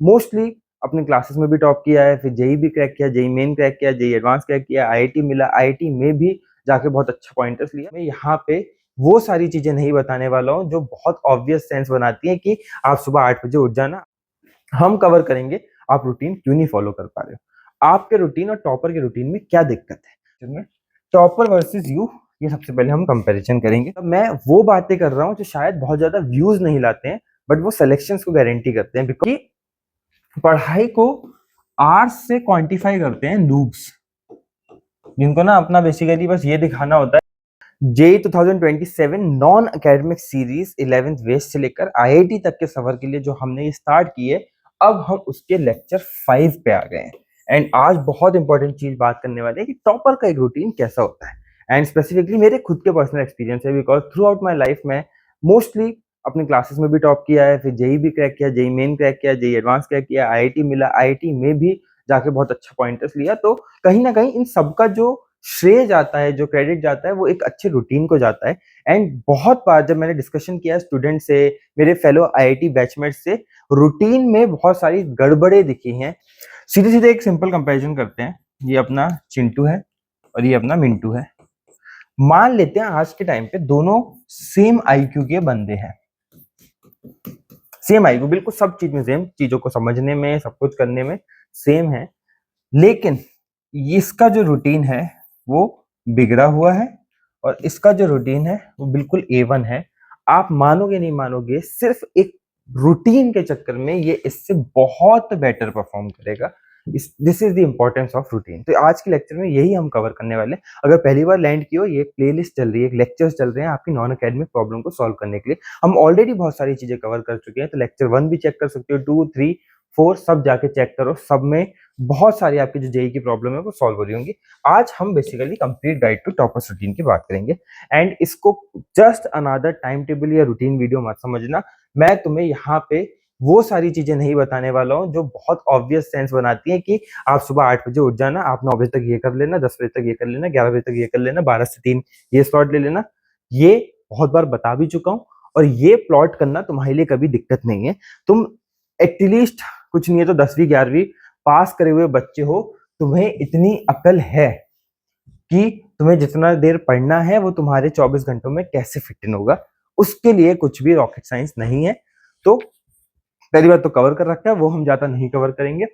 Mostly अपने classes में भी टॉप किया है, फिर जेई भी क्रैक किया, जेई मेन क्रैक किया, जेई एडवांस क्रैक किया, आईआईटी मिला, आईआईटी में भी जाके बहुत अच्छा पॉइंटर्स लिया। मैं यहाँ पे वो सारी चीजें नहीं बताने वाला हूँ जो बहुत ऑब्वियस सेंस बनाती हैं कि आप सुबह 8 बजे उठ जाना। हम कवर करेंगे आप रूटीन क्यों नहीं फॉलो कर पा रहे हो, आपके रूटीन और टॉपर के रूटीन में क्या दिक्कत है, टॉपर वर्सेस यू, ये सबसे पहले हम कंपैरिजन करेंगे। अब मैं वो बातें कर रहा हूँ जो शायद बहुत ज्यादा व्यूज नहीं लाते हैं, बट वो सिलेक्शंस को गारंटी करते हैं, बिकॉज पढ़ाई को आर्ट्स से क्वांटिफाई करते हैं नूब्स, जिनको ना अपना बेसिकली बस ये दिखाना होता है। JEE 2027 non academic series 11th वेस्ट से लेकर आईआईटी तक के सफर के लिए जो हमने ये स्टार्ट किए, अब हम उसके लेक्चर 5 पे आ गए हैं। एंड आज बहुत इंपॉर्टेंट चीज बात करने वाले हैं कि टॉपर का एक रूटीन कैसा होता है, एंड स्पेसिफिकली मेरे खुद के पर्सनल एक्सपीरियंस है, because through out my life में मोस्टली अपने क्लासेस में भी टॉप किया है, फिर जेई भी क्रैक किया, जेई मेन क्रैक किया, जेई एडवांस क्रैक किया, आईआईटी मिला, आईआईटी में भी जाके बहुत अच्छा पॉइंटर्स लिया। तो कहीं ना कहीं इन सबका जो श्रेय जाता है, जो क्रेडिट जाता है, वो एक अच्छे रूटीन को जाता है। एंड बहुत बार जब मैंने डिस्कशन किया स्टूडेंट से, मेरे फेलो आईआईटी बैचमेट से, रूटीन में बहुत सारी गड़बड़े दिखी हैं। सीधे सीधे एक सिंपल कंपैरिजन करते हैं, ये अपना चिंटू है और ये अपना मिंटू है। मान लेते हैं आज के टाइम पे दोनों सेम आईक्यू के बंदे हैं, सेम आईक्यू, बिल्कुल सब चीज में सेम, चीजों को समझने में, सब कुछ करने में सेम है, लेकिन इसका जो रूटीन है वो बिगड़ा हुआ है और इसका जो रूटीन है वो बिल्कुल A1 है। आप मानोगे नहीं मानोगे, सिर्फ एक रूटीन के चक्कर में ये इससे बहुत बेटर परफॉर्म करेगा। This is the importance of routine. तो आज के लेक्चर में यही हम कवर करने वाले हैं। अगर पहली बार लैंड किया, ये प्लेलिस्ट चल रही है, लेक्चर्स चल रहे हैं आपकी नॉन एकेडमिक प्रॉब्लम को सॉल्व करने के लिए। हम ऑलरेडी बहुत सारी चीजें कवर कर चुके हैं, तो लेक्चर 1 भी चेक कर सकते हो, 2, 3, 4 सब जाके चेक करो, सब में बहुत सारी आपकी जो जेई की प्रॉब्लम है वो सॉल्व हो रही होंगी। आज हम basically complete guide to toppers routine की बात करेंगे, एंड इसको जस्ट अनदर टाइम टेबल या रूटीन वीडियो मत समझना। मैं तुम्हें यहाँ पे वो सारी चीजें नहीं बताने वाला हूँ जो बहुत ऑब्वियस सेंस बनाती है कि आप सुबह 8 बजे उठ जाना, आप 9 बजे तक ये कर लेना, 10 बजे तक ये कर लेना, 11 बजे तक ये कर लेना, 12 से 3 ये स्लॉट ले लेना। ये बहुत बार बता भी चुका हूँ, और ये प्लॉट करना तुम्हारे लिए कभी दिक्कत नहीं है। तुम एटलीस्ट कुछ नहीं है तो 10वीं 11वीं पास करे हुए बच्चे हो, तुम्हें इतनी अकल है कि तुम्हें जितना देर पढ़ना है वो तुम्हारे 24 घंटों में कैसे फिट इन होगा। उसके लिए कुछ भी रॉकेट साइंस नहीं है। तो पहली बात तो कवर कर रखा है, वो हम ज्यादा नहीं कवर करेंगे।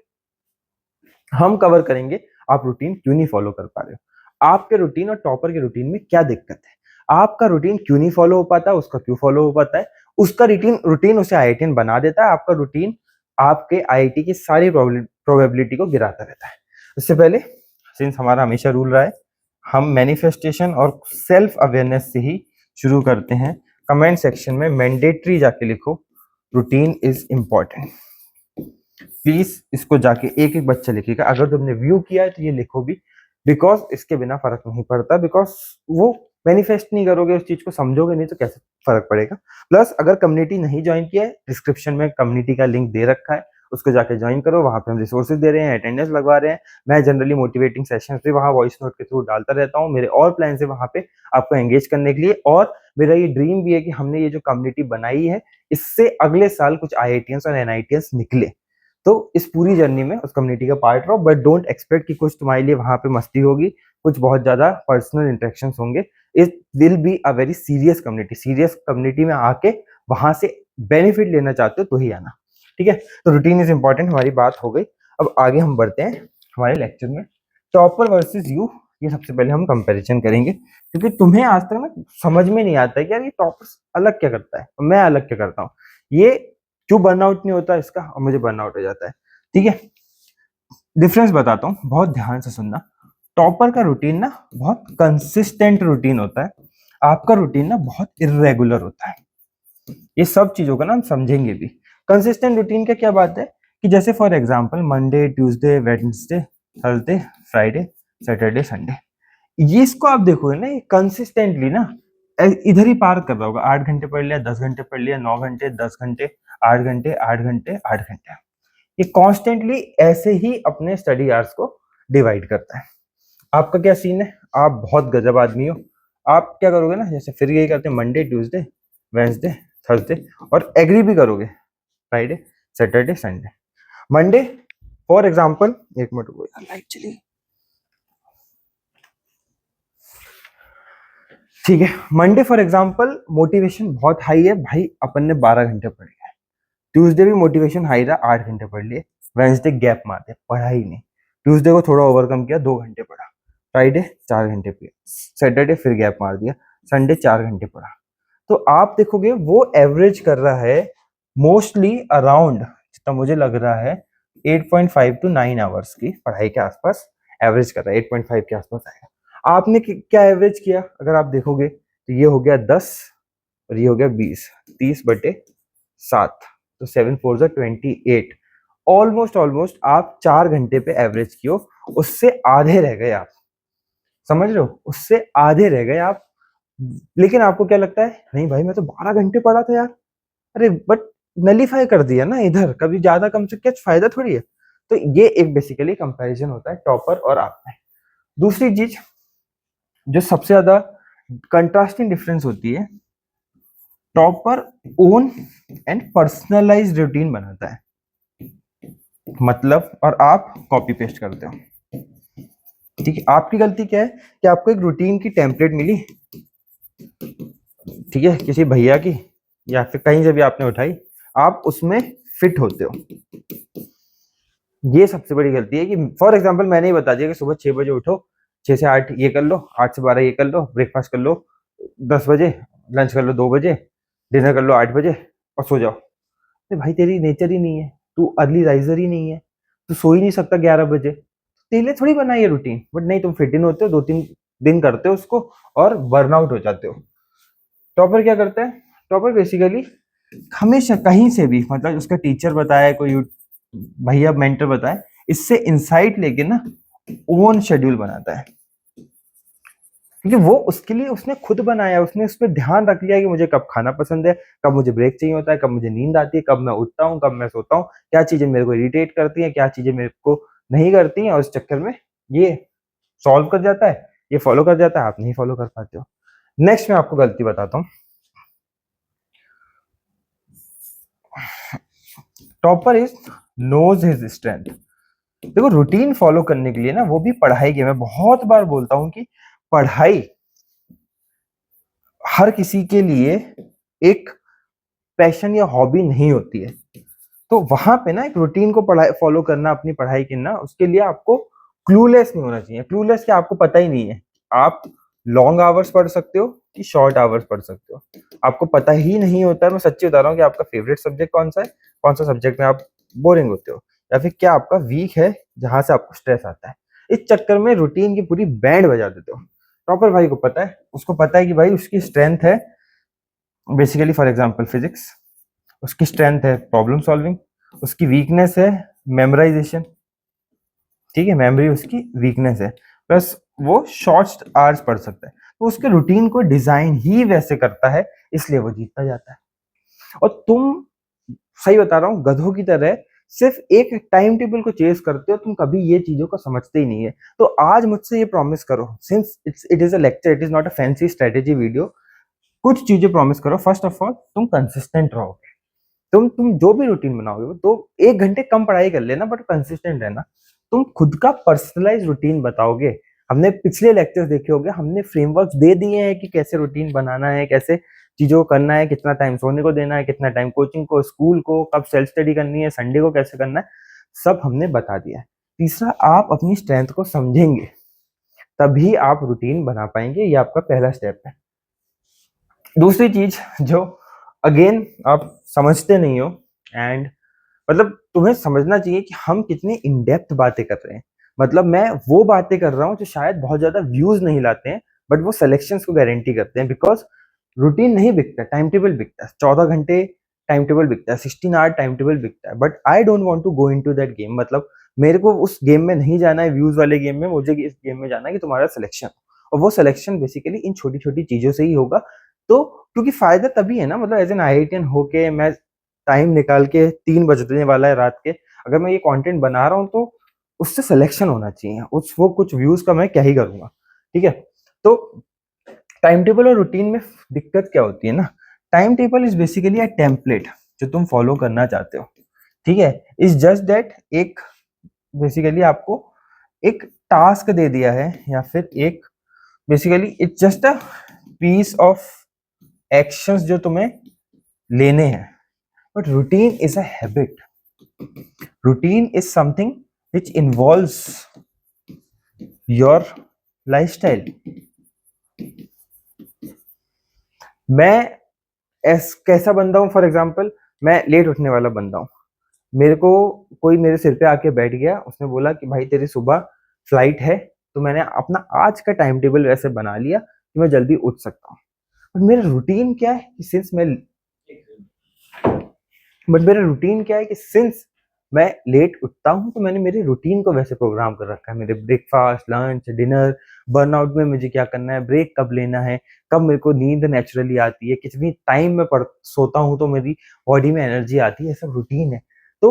हम कवर करेंगे आप रूटीन क्यों नहीं फॉलो कर पा रहे हो, आपके रूटीन और टॉपर के रूटीन में क्या दिक्कत है, आपका रूटीन क्यों नहीं फॉलो हो पाता, उसका क्यों फॉलो हो पाता है, उसका रूटीन उसे आईआईटीएन बना देता है, आपका रूटीन आपके आईआईटी की सारी प्रोबेबिलिटी को गिराता रहता है। उससे पहले, सिंस हमारा हमेशा रूल रहा है, हम मैनिफेस्टेशन और सेल्फ अवेयरनेस से ही शुरू करते हैं। कमेंट सेक्शन में मैंडेटरी जाके लिखो, रूटीन इज इंपॉर्टेंट। प्लीज इसको जाके एक एक बच्चा लिखेगा, अगर तुमने व्यू किया है तो ये लिखो भी, बिकॉज इसके बिना फर्क नहीं पड़ता, बिकॉज वो मैनिफेस्ट नहीं करोगे, उस चीज को समझोगे नहीं तो कैसे फर्क पड़ेगा। प्लस अगर कम्युनिटी नहीं ज्वाइन किया है, डिस्क्रिप्शन में कम्युनिटी का लिंक दे रखा है, उसको जाके ज्वाइन करो। वहां पे हम रिसोर्सेज दे रहे हैं, अटेंडेंस लगवा रहे हैं, मैं जनरली मोटिवेटिंग सेशंस भी वहां वॉइस नोट के थ्रू डालता रहता हूँ। मेरे और प्लान है वहां पे आपको एंगेज करने के लिए, और मेरा ये ड्रीम भी है कि हमने ये जो कम्युनिटी बनाई है, इससे अगले साल कुछ आईआईटीएंस और एनआईटीएंस निकले। तो इस पूरी जर्नी में उस कम्युनिटी का पार्ट रहो, बट डोंट एक्सपेक्ट कि कुछ तुम्हारे लिए वहां पे मस्ती होगी, कुछ बहुत ज्यादा पर्सनल इंटरेक्शंस होंगे। It will be a very serious community. Serious community में आके वहां से बेनिफिट लेना चाहते हो तो ही आना, ठीक है। तो रूटीन इज इंपॉर्टेंट, हमारी बात हो गई। अब आगे हम बढ़ते हैं हमारे लेक्चर में। टॉपर वर्सेस यू, ये सबसे पहले हम कंपैरिजन करेंगे, क्योंकि तुम्हें आज तक ना समझ में नहीं आता है कि यार ये टॉपर्स अलग क्या करता है और मैं अलग क्या करता हूँ, ये क्यों बर्नआउट नहीं होता इसका और मुझे बर्नआउट हो जाता है, ठीक है। डिफरेंस बताता हूँ, बहुत ध्यान से सुनना। टॉपर का रूटीन ना बहुत कंसिस्टेंट रूटीन होता है, आपका रूटीन ना बहुत इरेगुलर होता है। ये सब चीजों का ना हम समझेंगे भी। कंसिस्टेंट रूटीन का क्या बात है कि जैसे for example Monday, Tuesday, Wednesday, Thursday, Friday, Saturday, Sunday, ये इसको आप देखोगे ना, ये कंसिस्टेंटली ना इधर ही पार कर रहा होगा। 8 घंटे पढ़ लिया, 10 घंटे पढ़ लिया, 9 घंटे, 10 घंटे, 8 घंटे, 8 घंटे, 8 घंटे, ये कॉन्स्टेंटली ऐसे ही अपने स्टडी आवर्स को डिवाइड करता है। आपका क्या सीन है, आप बहुत गजब आदमी हो। आप क्या करोगे ना, जैसे फिर यही करते हैं, मंडे, ट्यूसडे, वेंसडे, थर्सडे, और एग्री भी करोगे Friday, Saturday, Sunday. Monday for example, एक मिनट रुको, लाइट चली, ठीक है। मंडे फॉर एग्जाम्पल मोटिवेशन बहुत हाई है भाई, अपन ने 12 घंटे पढ़ लिया। ट्यूसडे भी मोटिवेशन हाई रहा, 8 घंटे पढ़ लिए। वेंसडे गैप मार दिया, पढ़ा ही नहीं। ट्यूसडे को थोड़ा ओवरकम किया, 2 घंटे पढ़ा। फ्राइडे 4 घंटे पढ़ा। सैटरडे फिर गैप मार दिया, संडे 4 घंटे पढ़ा। तो आप देखोगे वो एवरेज कर रहा है मोस्टली अराउंड, जितना मुझे लग रहा है 8.5 to 9 आवर्स की पढ़ाई के आसपास एवरेज कर रहा है। 8.5 के आसपास आएगा। आपने क्या एवरेज किया अगर आप देखोगे तो ये हो गया 10 और ये हो गया 20, 30/7, तो 7 4 28। ऑलमोस्ट आप 4 घंटे पे एवरेज कियो, उससे आधे रह गए आप, समझ रहे हो, उससे आधे रह गए आप। लेकिन आपको क्या लगता है, नहीं भाई मैं तो 12 घंटे पढ़ा था यार। अरे बट नलीफाई कर दिया ना इधर, कभी ज्यादा कम से क्या फायदा थोड़ी है। तो ये एक बेसिकली कंपैरिजन होता है टॉपर और आप में। दूसरी चीज जो सबसे ज्यादा कंट्रास्टिंग डिफरेंस होती है, topper own and personalised routine बनाता है, मतलब, और आप कॉपी पेस्ट करते हो। ठीक है, आपकी गलती क्या है कि आपको एक रूटीन की टेम्पलेट मिली, ठीक है, किसी भैया की या फिर कहीं से भी आपने उठाई, आप उसमें फिट होते हो। ये सबसे बड़ी गलती है कि फॉर एग्जांपल मैंने ही बता दिया कि सुबह 6 बजे उठो, 6 से 8 ये कर लो, 8 से 12 ये कर लो, ब्रेकफास्ट कर लो 10 बजे, लंच कर लो 2 बजे, डिनर कर लो 8 बजे और सो जाओ। तो भाई तेरी नेचर ही नहीं है, तू अर्ली राइजर ही नहीं है, तू सो ही नहीं सकता 11 बजे। तेरे लिए थोड़ी बनाई है रूटीन, बट नहीं, तुम फिट इन होते हो, 2-3 दिन करते हो उसको और बर्नआउट हो जाते हो। टॉपर क्या करता है, टॉपर बेसिकली हमेशा कहीं से भी, मतलब उसका टीचर बताया, कोई भैया मेंटर बताए, इससे इंसाइट लेके ना ओन शेड्यूल बनाता है। क्योंकि वो उसके लिए उसने खुद बनाया, उसने उस पर ध्यान रख लिया कि मुझे कब खाना पसंद है, कब मुझे ब्रेक चाहिए होता है, कब मुझे नींद आती है, कब मैं उठता हूँ, कब मैं सोता हूँ, क्या चीजें मेरे को इरिटेट करती हैं, क्या चीजें मेरे को नहीं करती हैं, और इस चक्कर में ये सॉल्व कर जाता है, ये फॉलो कर जाता है, आप नहीं फॉलो कर पाते हो। नेक्स्ट मैं आपको गलती बताता हूँ, topper is knows his strength. देखो रूटीन फॉलो करने के लिए ना, वो भी पढ़ाई की, मैं बहुत बार बोलता हूँ कि पढ़ाई हर किसी के लिए एक पैशन या हॉबी नहीं होती है। तो वहां पे ना एक रूटीन को पढ़ाई फॉलो करना अपनी पढ़ाई की ना, उसके लिए आपको क्लूलेस नहीं होना चाहिए। क्लूलेस क्या, आपको पता ही नहीं है आप लॉन्ग आवर्स पढ़ सकते हो कि शॉर्ट आवर्स पढ़ सकते हो, आपको पता ही नहीं होता है। मैं सच्ची बता रहा हूँ कि आपका फेवरेट सब्जेक्ट कौन सा है, कौन सा सब्जेक्ट में आप बोरिंग होते हो, या फिर क्या आपका वीक है जहां से आपको स्ट्रेस आता है। इस चक्कर में रूटीन की पूरी बैंड बजा देते हो। टॉपर भाई को पता है, उसको पता है कि भाई उसकी स्ट्रेंथ है बेसिकली फॉर एग्जाम्पल फिजिक्स, उसकी स्ट्रेंथ है प्रॉब्लम सॉल्विंग, उसकी वीकनेस है मेमोराइजेशन, ठीक है, मेमोरी उसकी वीकनेस है, प्लस वो शॉर्ट आवर्स पढ़ सकता है। तो उसके रूटीन को डिजाइन ही वैसे करता है, इसलिए वो जीतता जाता है। और तुम, सही बता रहा हूँ, गधों की तरह सिर्फ एक टाइम टेबल को चेस करते हो, तुम कभी ये चीजों को समझते ही नहीं है। तो आज मुझसे ये प्रॉमिस करो, since it is a lecture, it is not a fancy strategy video, कुछ चीजें प्रॉमिस करो। फर्स्ट ऑफ ऑल तुम कंसिस्टेंट रहोगे, तुम जो भी रूटीन बनाओगे तो 1 घंटे कम पढ़ाई कर लेना, बट कंसिस्टेंट रहना। तुम खुद का पर्सनलाइज रूटीन बताओगे। हमने पिछले लेक्चर्स देखे होंगे, हमने फ्रेमवर्क दे दिए हैं कि कैसे रूटीन बनाना है, कैसे चीजों को करना है, कितना टाइम सोने को देना है, कितना टाइम कोचिंग को, स्कूल को, कब सेल्फ स्टडी करनी है, संडे को कैसे करना है, सब हमने बता दिया है। तीसरा, आप अपनी स्ट्रेंथ को समझेंगे तभी आप रूटीन बना पाएंगे, ये आपका पहला स्टेप है। दूसरी चीज जो अगेन आप समझते नहीं हो, एंड मतलब तुम्हें समझना चाहिए कि हम कितने इन डेप्थ बातें कर रहे हैं। मतलब मैं वो बातें कर रहा हूँ जो शायद बहुत ज्यादा व्यूज नहीं लाते हैं, बट वो सिलेक्शंस को गारंटी करते हैं। बिकॉज रूटीन नहीं बिकता, टाइम टेबल बिकता है। 14 घंटे टाइम टेबल बिकता है, 16 आवर टाइम टेबल बिकता है, but I don't want to go into that game. मतलब मेरे को उस गेम में नहीं जाना है, व्यूज वाले गेम में, मुझे इस गेम में जाना है कि तुम्हारा सिलेक्शन, और वो सिलेक्शन बेसिकली इन छोटी छोटी चीजों से ही होगा। तो क्योंकि फायदा तभी है ना, मतलब एज एन IITian होके मैं टाइम निकाल के 3 बजने वाला है रात के, अगर मैं ये कंटेंट बना रहा हूँ तो उससे सिलेक्शन होना चाहिए, उस वो कुछ व्यूज का मैं क्या ही करूंगा। ठीक है, तो टाइम टेबल और रूटीन में दिक्कत क्या होती है ना, time table is basically a template जो तुम फॉलो करना चाहते हो। ठीक है। इज जस्ट दैट एक बेसिकली आपको एक टास्क दे दिया है, या फिर एक basically it's just a piece of actions जो तुम्हें लेने हैं। But routine is a habit, routine is something which involves your lifestyle. मैं कैसा बंदा हूं, फॉर एग्जाम्पल मैं लेट उठने वाला बंदा हूं। मेरे को कोई मेरे सिर पे आके बैठ गया, उसने बोला कि भाई तेरी सुबह फ्लाइट है, तो मैंने अपना आज का टाइम टेबल वैसे बना लिया कि मैं जल्दी उठ सकता हूँ। बट मेरा रूटीन क्या है कि सिंस मैं लेट उठता हूँ, तो मैंने मेरे रूटीन को वैसे प्रोग्राम कर रखा है। मेरे ब्रेकफास्ट, लंच, डिनर, बर्नआउट में मुझे क्या करना है, ब्रेक कब लेना है, कब मेरे को नींद नेचुरली आती है, कितनी टाइम में सोता हूँ तो मेरी बॉडी में एनर्जी आती है, सब रूटीन है। तो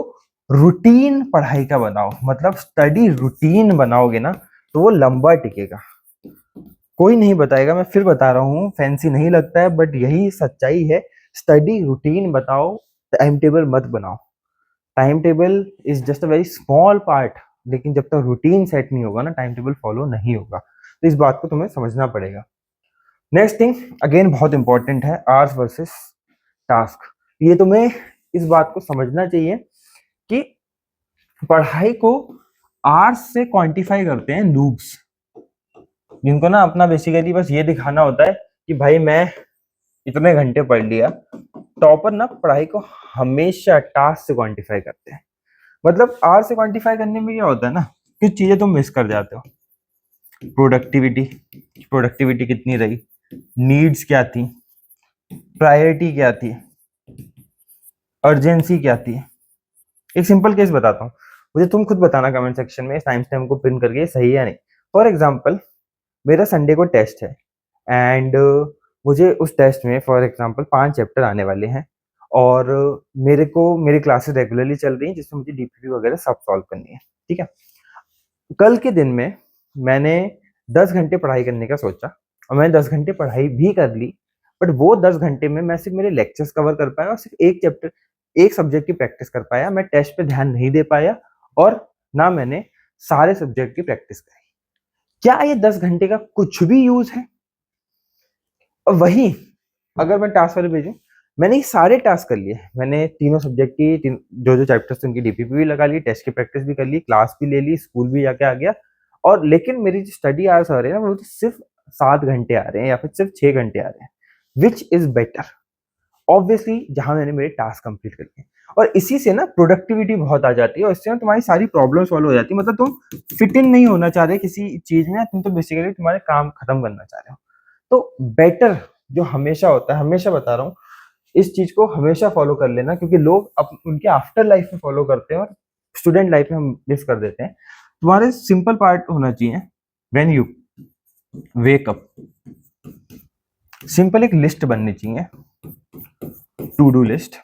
रूटीन पढ़ाई का बनाओ, मतलब स्टडी रूटीन बनाओगे ना तो वो लंबा टिकेगा। कोई नहीं बताएगा, मैं फिर बता रहा हूँ, फैंसी नहीं लगता है बट यही सच्चाई है। स्टडी रूटीन बताओ, टाइम टेबल मत बनाओ। Time table is just a very small part, लेकिन जब तक रूटीन सेट नहीं होगा ना, टाइम टेबल फॉलो नहीं होगा। तो इस बात को तुम्हें समझना पड़ेगा। नेक्स्ट थिंग अगेन बहुत इंपॉर्टेंट है, आवर्स वर्सेस टास्क। ये तुम्हें इस बात को समझना चाहिए कि पढ़ाई को आवर्स से क्वांटिफाई करते हैं नूब्स, जिनको ना अपना बेसिकली बस ये दिखाना होता है कि भाई मैं इतने घंटे पढ़ लिया। टॉपर ना पढ़ाई को हमेशा टास्क से क्वांटिफाई करते हैं। मतलब आर से क्वांटिफाई करने में क्या होता है ना, कुछ चीजें तुम मिस कर जाते हो। प्रोडक्टिविटी कितनी रही, नीड्स क्या थी, प्रायोरिटी क्या थी, अर्जेंसी क्या थी। एक सिंपल केस बताता हूँ, मुझे तुम खुद बताना कमेंट सेक्शन में, टाइम स्टैम्प को पिन करके सही है नहीं। फॉर एग्जाम्पल मेरा संडे को टेस्ट है एंड मुझे उस टेस्ट में फॉर एग्जांपल 5 चैप्टर आने वाले हैं, और मेरे को मेरी क्लासेस रेगुलरली चल रही हैं जिसमें मुझे डीपीपी वगैरह सब सॉल्व करनी है। ठीक है, कल के दिन में मैंने 10 घंटे पढ़ाई करने का सोचा और मैंने 10 घंटे पढ़ाई भी कर ली। बट वो 10 घंटे में मैं सिर्फ मेरे लेक्चर्स कवर कर पाया और सिर्फ एक चैप्टर, एक सब्जेक्ट की प्रैक्टिस कर पाया। मैं टेस्ट पे ध्यान नहीं दे पाया और ना मैंने सारे सब्जेक्ट की प्रैक्टिस करी। क्या ये 10 घंटे का कुछ भी यूज है? और वही अगर मैं टास्क वाले भेजूं, मैंने ये सारे टास्क कर लिए, मैंने तीनों सब्जेक्ट की जो जो चैप्टर्स उनकी डीपीपी भी लगा ली, टेस्ट की प्रैक्टिस भी कर ली, क्लास भी ले ली, स्कूल भी जाके आ गया। और लेकिन मेरी जो स्टडी आवर्स आ रहे हैं ना, वो तो सिर्फ 7 घंटे आ रहे हैं या फिर सिर्फ 6 घंटे आ रहे हैं। Which is better? ऑब्वियसली जहां मैंने मेरे टास्क कंप्लीट कर लिए। और इसी से ना प्रोडक्टिविटी बहुत आ जाती है और इससे ना तुम्हारी सारी प्रॉब्लम सॉल्व हो जाती है। मतलब तुम फिट इन नहीं होना चाह रहे किसी चीज में, तुम तो बेसिकली तुम्हारे काम खत्म करना चाह रहे हो। तो बेटर जो हमेशा होता है, हमेशा बता रहा हूँ, इस चीज को हमेशा फॉलो कर लेना, क्योंकि लोग उनके आफ्टर लाइफ में फॉलो करते हैं और स्टूडेंट लाइफ में हम मिस कर देते हैं। तुम्हारे सिंपल पार्ट होना चाहिए, when you wake up, simple एक लिस्ट बननी चाहिए, टू डू लिस्ट।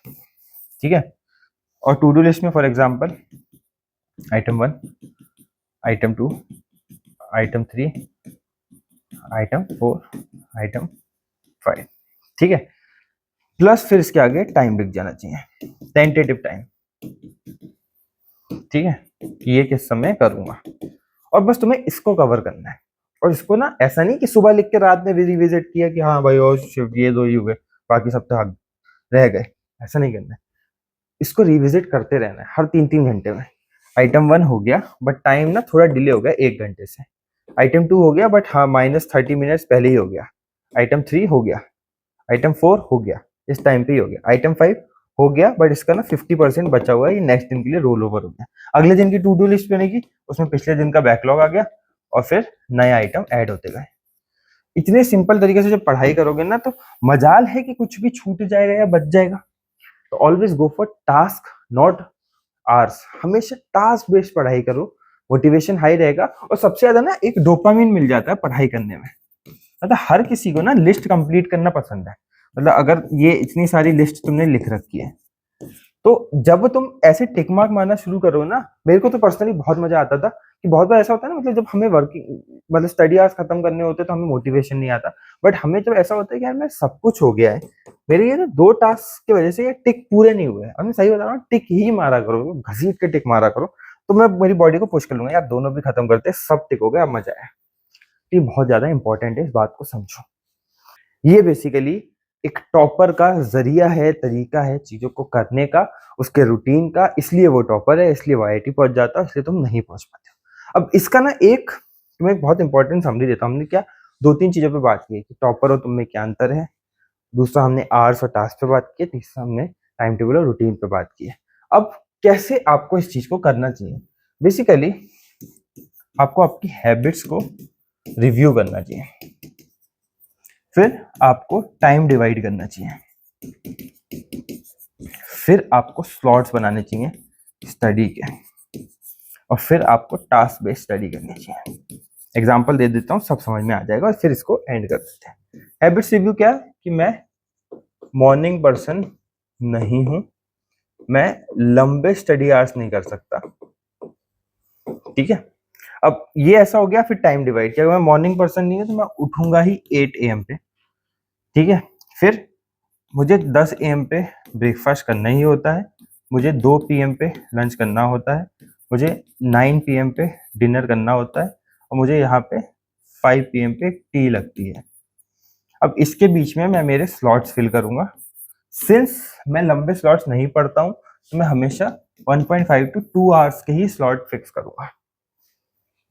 ठीक है, और टू डू लिस्ट में for example item 1, item 2, item 3, item 4, item 5। ठीक है, प्लस फिर इसके आगे टाइम लिख जाना चाहिए, टेंटेटिव टाइम। ठीक है, ये किस समय करूंगा, और बस तुम्हें इसको कवर करना है। और इसको ना ऐसा नहीं कि सुबह लिख के रात में भी रिविजिट किया कि हाँ भाई और शिफ्ट ये 2 ही हुए, बाकी सब तो रह गए। ऐसा नहीं करना है, इसको रिविजिट करते रहना है हर 3-3 घंटे में। आइटम 1 हो गया बट टाइम ना थोड़ा डिले हो गया 1 घंटे से। आइटम 2 हो गया बट हाँ -30 मिनट्स पहले ही हो गया। आइटम 3 हो गया, आइटम 4 हो गया, इस टाइम पे ही हो गया। आइटम 5 हो गया बट इसका ना 50% बचा हुआ है, ये नेक्स्ट दिन के लिए रोल ओवर हो गया। अगले दिन की टू डू लिस्ट बनेगी, उसमें पिछले दिन का बैकलॉग आ गया और फिर नए आइटम ऐड होते गए। इतने सिंपल तरीके से जब पढ़ाई करोगे ना, तो मजाल है कि कुछ भी छूट जाएगा या बच जाएगा। तो always go for task not hours, हमेशा टास्क बेस्ड पढ़ाई करो, मोटिवेशन हाई रहेगा। और सबसे ज्यादा ना एक डोपामिन मिल जाता है पढ़ाई करने में। मतलब हर किसी को ना लिस्ट कंप्लीट करना पसंद है। मतलब अगर ये इतनी सारी लिस्ट तुमने लिख रखी है, तो जब तुम ऐसे टिक मार्क मारना शुरू करो ना, मेरे को तो पर्सनली बहुत मजा आता था कि बहुत बार ऐसा होता है ना, मतलब जब हमें वर्किंग मतलब स्टडी आवर्स खत्म करने होते हैं तो हमें मोटिवेशन नहीं आता। बट हमें जब ऐसा होता है कि यार मैं सब कुछ हो गया है, मेरे ये ना 2 टास्क की वजह से ये टिक पूरे नहीं हुए हैं, और मैं सही बता रहा हूँ, टिक ही मारा करो, घसीट के टिक मारा करो, तो मैं मेरी बॉडी को पुश कर लूंगा यार, दोनों भी खत्म करते हैं, सब टिक हो गया, अब मजा आया। ये बहुत ज्यादा इंपॉर्टेंट है, इस बात को समझो। ये बेसिकली एक टॉपर का जरिया है, तरीका है चीजों को करने का, उसके रूटीन का, इसलिए वो टॉपर है, इसलिए वो आईआईटी पहुंच जाता है, इसलिए तुम नहीं पहुंच पाते हो। अब इसका ना एक तुम्हें एक बहुत इंपॉर्टेंट समरी देता हूँ। हमने क्या 2-3 चीजों पे बात की है कि टॉपर और तुम में क्या अंतर है, दूसरा हमने आवर्स और टास्क पे बात की है, तीसरा हमने टाइम टेबल और रूटीन पे बात की है। अब कैसे आपको इस चीज को करना चाहिए, बेसिकली आपको आपकी हैबिट्स को रिव्यू करना चाहिए, फिर आपको टाइम डिवाइड करना चाहिए, फिर आपको स्लॉट्स बनाने चाहिए स्टडी के, और फिर आपको टास्क बेस्ड स्टडी करनी चाहिए। एग्जांपल दे देता हूँ, सब समझ में आ जाएगा, और फिर इसको एंड कर देते हैं। हैबिट्स रिव्यू क्या है कि मैं मॉर्निंग पर्सन नहीं हूं, मैं लंबे स्टडी आवर्स नहीं कर सकता, ठीक है। अब ये ऐसा हो गया। फिर टाइम डिवाइड किया, अगर मैं मॉर्निंग पर्सन नहीं है तो मैं उठूंगा ही 8 AM पे, ठीक है। फिर मुझे 10 AM पे ब्रेकफास्ट करना ही होता है, मुझे 2 PM पे लंच करना होता है, मुझे 9 PM पे डिनर करना होता है, और मुझे यहाँ पे 5 PM पे टी लगती है। अब इसके बीच में मैं मेरे स्लॉट्स फिल करूंगा। सिंस मैं लंबे स्लॉट्स नहीं पढ़ता हूँ, तो मैं हमेशा 1.5 to 2 आवर्स के ही स्लॉट फिक्स करूंगा,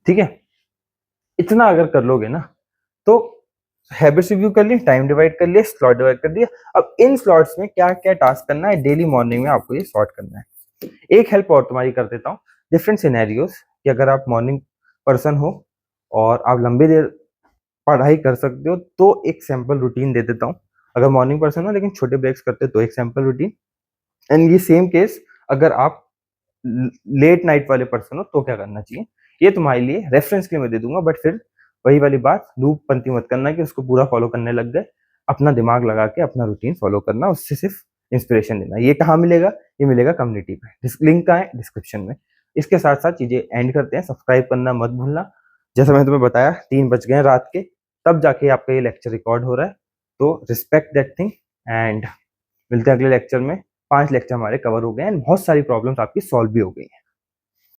ठीक है। इतना अगर कर लोगे ना, तो हैबिट्स रिव्यू कर लिए, टाइम डिवाइड कर लिया, स्लॉट डिवाइड कर दिया। अब इन स्लॉट्स में क्या क्या टास्क करना है, डेली मॉर्निंग में आपको ये सॉर्ट करना है। एक हेल्प और तुम्हारी कर देता हूँ, डिफरेंट सिनेरियोस, कि अगर आप मॉर्निंग पर्सन हो और आप लंबी देर पढ़ाई कर सकते हो, तो एक सैम्पल रूटीन दे देता हूँ। अगर मॉर्निंग पर्सन हो लेकिन छोटे ब्रेक्स करते हो, तो एक सैम्पल रूटीन। एंड ये सेम केस अगर आप लेट नाइट वाले पर्सन हो, तो क्या करना चाहिए, ये तुम्हारे लिए रेफरेंस के लिए मैं दे दूंगा। बट फिर वही वाली बात, लूप पंथी मत करना कि उसको पूरा फॉलो करने लग गए। अपना दिमाग लगा के अपना रूटीन फॉलो करना, उससे सिर्फ इंस्पिरेशन लेना। ये कहाँ मिलेगा, ये मिलेगा कम्युनिटी पे, लिंक कहाँ है, डिस्क्रिप्शन में। इसके साथ साथ चीजें एंड करते हैं, सब्सक्राइब करना मत भूलना। जैसा मैंने तुम्हें बताया, 3 बज गए रात के, तब जाके आपका ये लेक्चर रिकॉर्ड हो रहा है, तो रिस्पेक्ट दैट थिंग। एंड मिलते हैं अगले लेक्चर में। 5 लेक्चर हमारे कवर हो गए हैं, बहुत सारी प्रॉब्लम्स आपकी सॉल्व भी हो गई हैं।